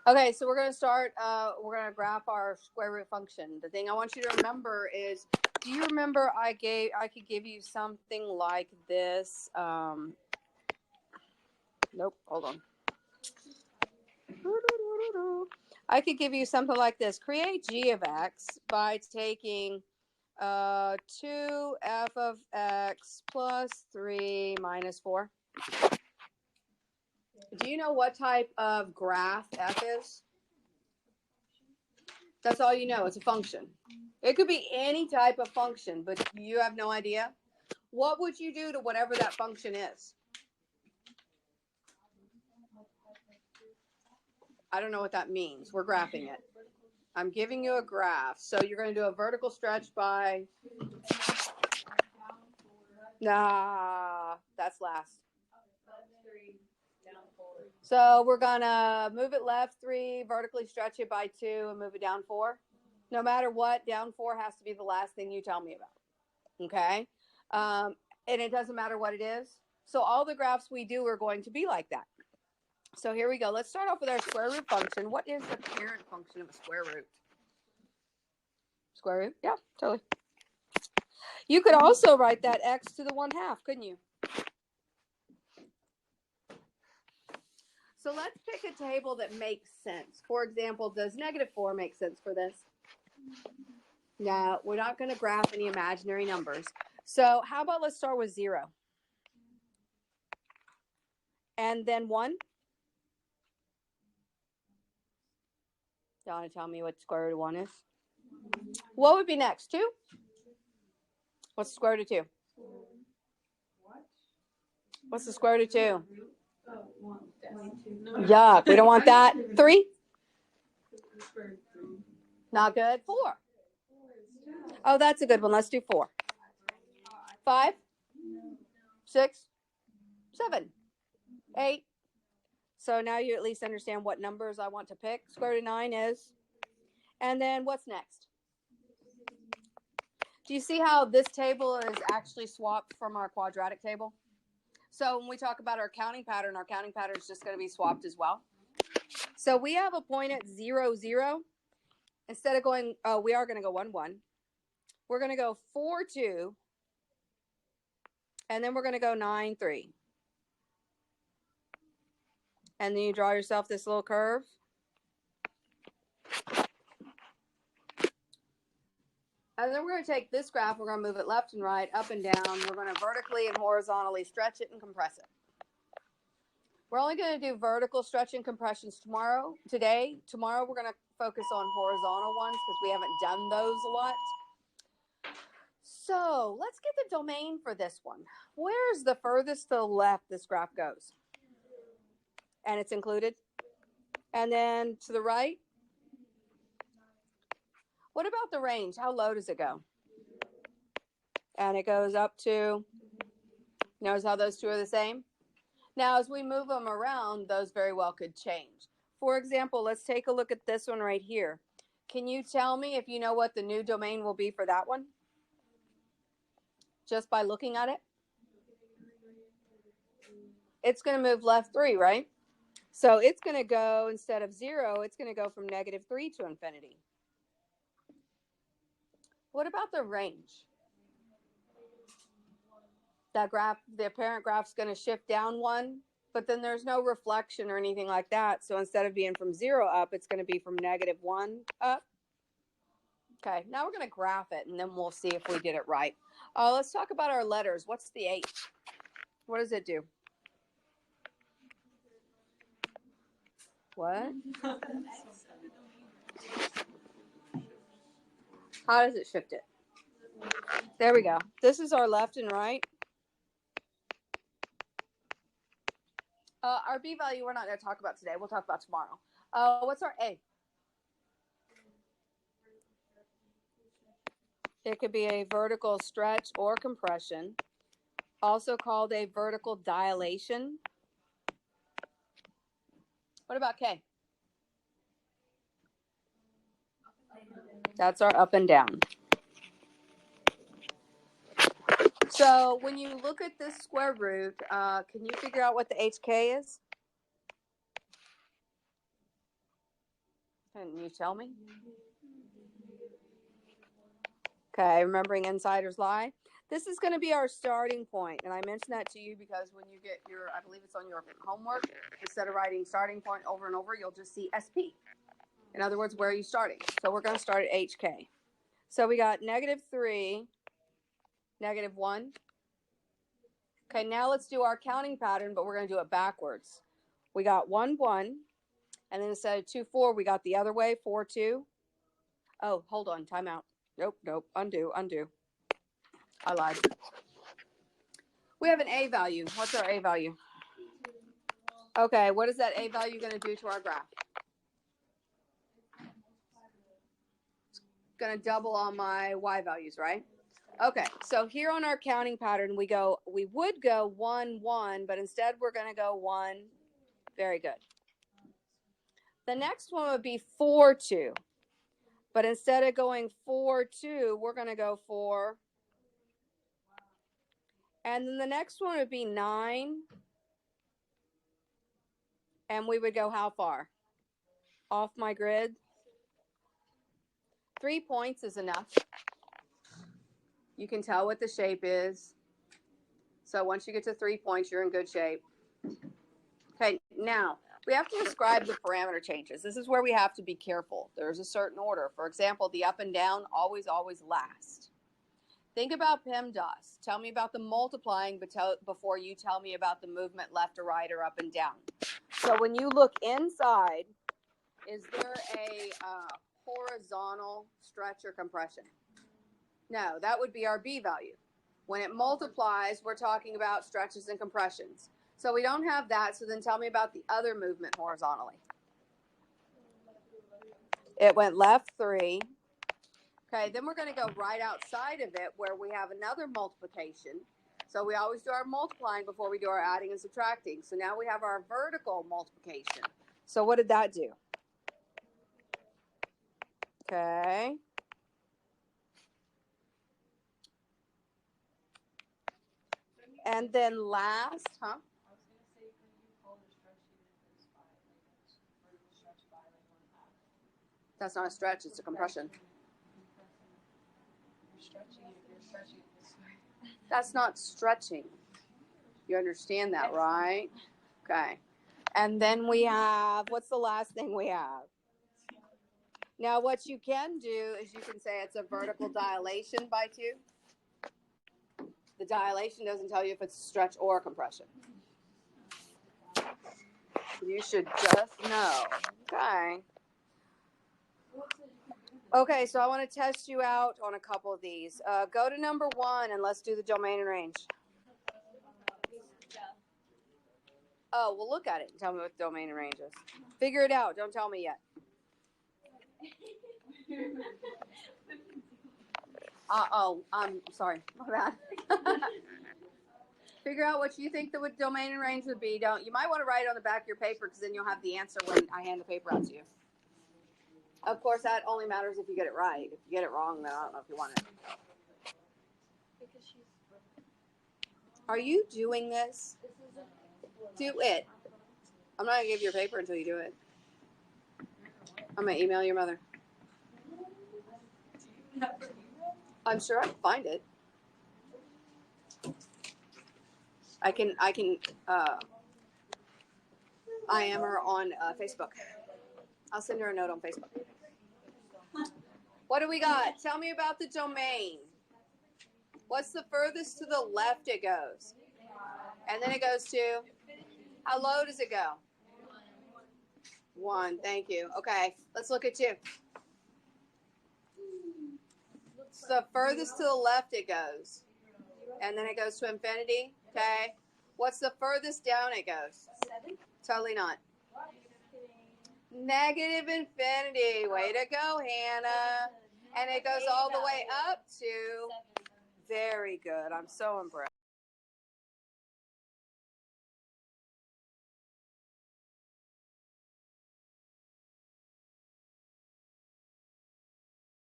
Okay, so we're going to start, we're going to graph our square root function. The thing I want you to remember is, do you remember I could give you something like this? Nope, hold on. I could give you something like this. Create g of x by taking 2f of x plus 3 minus 4. Do you know what type of graph f is? That's all you know. It's a function. It could be any type of function, but you have no idea. What would you do to whatever that function is? I don't know what that means. We're graphing it. I'm giving you a graph. So you're going to do a vertical stretch by... Nah, that's last. So we're going to move it left 3, vertically stretch it by 2, and move it down 4. No matter what, down 4 has to be the last thing you tell me about. Okay? And it doesn't matter what it is. So all the graphs we do are going to be like that. So here we go. Let's start off with our square root function. What is the parent function of a square root? Square root? Yeah, totally. You could also write that x to the 1/2, couldn't you? So let's pick a table that makes sense. For example, does -4 make sense for this? No, we're not going to graph any imaginary numbers. So how about let's start with 0. And then 1. You want to tell me what square root of 1 is? What would be next? 2? What's the square root of 2? What's the square root of 2? Yuck, we don't want that. 3? Not good. 4. Oh, that's a good one. Let's do 4. 5? 6? 7? 8? So now you at least understand what numbers I want to pick. Square root of 9 is. And then what's next? Do you see how this table is actually swapped from our quadratic table? So when we talk about our counting pattern is just going to be swapped as well. So we have a point at 0, 0. Instead of going, we are going to go 1, 1. We're going to go 4, 2. And then we're going to go 9, 3. And then you draw yourself this little curve. And then we're going to take this graph, we're going to move it left and right, up and down. We're going to vertically and horizontally stretch it and compress it. We're only going to do vertical stretch and compressions today. Tomorrow we're going to focus on horizontal ones because we haven't done those a lot. So let's get the domain for this one. Where's the furthest to the left this graph goes? And it's included. And then to the right? What about the range? How low does it go? And it goes up to, notice how those two are the same? Now, as we move them around, those very well could change. For example, let's take a look at this one right here. Can you tell me if you know what the new domain will be for that one? Just by looking at it? It's going to move left 3, right? So it's going to go, instead of 0, it's going to go from -3 to infinity. What about the range? That graph, the apparent graph is going to shift down 1, but then there's no reflection or anything like that. So instead of being from 0 up, it's going to be from -1 up. Okay, now we're going to graph it, and then we'll see if we did it right. Let's talk about our letters. What's the H? What does it do? What? How does it shift it? There we go. This is our left and right. Our B value we're not going to talk about today. We'll talk about tomorrow. What's our A? It could be a vertical stretch or compression, also called a vertical dilation. What about K? That's our up and down. So when you look at this square root, can you figure out what the HK is? Can you tell me? Okay, remembering insiders lie. This is going to be our starting point, and I mentioned that to you because when you get your, I believe it's on your homework, instead of writing starting point over and over, you'll just see SP. In other words, where are you starting? So we're going to start at HK. So we got -3, -1. Okay, now let's do our counting pattern, but we're going to do it backwards. We got 1, 1, and then instead of 2, 4, we got the other way, 4, 2. Oh, hold on, time out. Nope, undo. I lied. We have an A value. What's our A value? Okay, what is that A value going to do to our graph? It's going to double on my Y values, right? Okay, so here on our counting pattern, we would go 1, 1, but instead we're going to go 1. Very good. The next one would be 4, 2. But instead of going 4, 2, we're going to go 4. And then the next one would be 9. And we would go how far? Off my grid. 3 points is enough. You can tell what the shape is. So once you get to 3 points, you're in good shape. Okay, now we have to describe the parameter changes. This is where we have to be careful. There's a certain order. For example, the up and down always last. Think about PEMDAS. Tell me about the multiplying before you tell me about the movement left or right or up and down. So when you look inside, is there a horizontal stretch or compression? No, that would be our B value. When it multiplies, we're talking about stretches and compressions. So we don't have that, so then tell me about the other movement horizontally. It went left 3. Okay, then we're going to go right outside of it where we have another multiplication. So we always do our multiplying before we do our adding and subtracting. So now we have our vertical multiplication. So what did that do? Okay. And then last, huh? That's not a stretch, it's a compression. That's not stretching. You understand that, right? Okay. And then we have, what's the last thing we have? Now what you can do is you can say it's a vertical dilation by 2. The dilation doesn't tell you if it's a stretch or a compression. You should just know. Okay. Okay, so I want to test you out on a couple of these. Go to number 1 and let's do the domain and range. Oh, well, look at it and tell me what the domain and range is. Figure it out. Don't tell me yet. I'm sorry. My bad. Figure out what you think the domain and range would be. You might want to write it on the back of your paper because then you'll have the answer when I hand the paper out to you. Of course, that only matters if you get it right. If you get it wrong, then I don't know if you want it. Are you doing this? Do it. I'm not going to give you your paper until you do it. I'm going to email your mother. I'm sure I can find it. I can IM her on Facebook. I'll send her a note on Facebook. What do we got? Tell me about the domain. What's the furthest to the left it goes? And then it goes to, how low does it go? 1, thank you. Okay, let's look at 2. It's the furthest to the left it goes. And then it goes to infinity, okay? What's the furthest down it goes? 7. Totally not. Negative infinity. Way to go, Hannah. And it goes all the way up to, very good. I'm so impressed.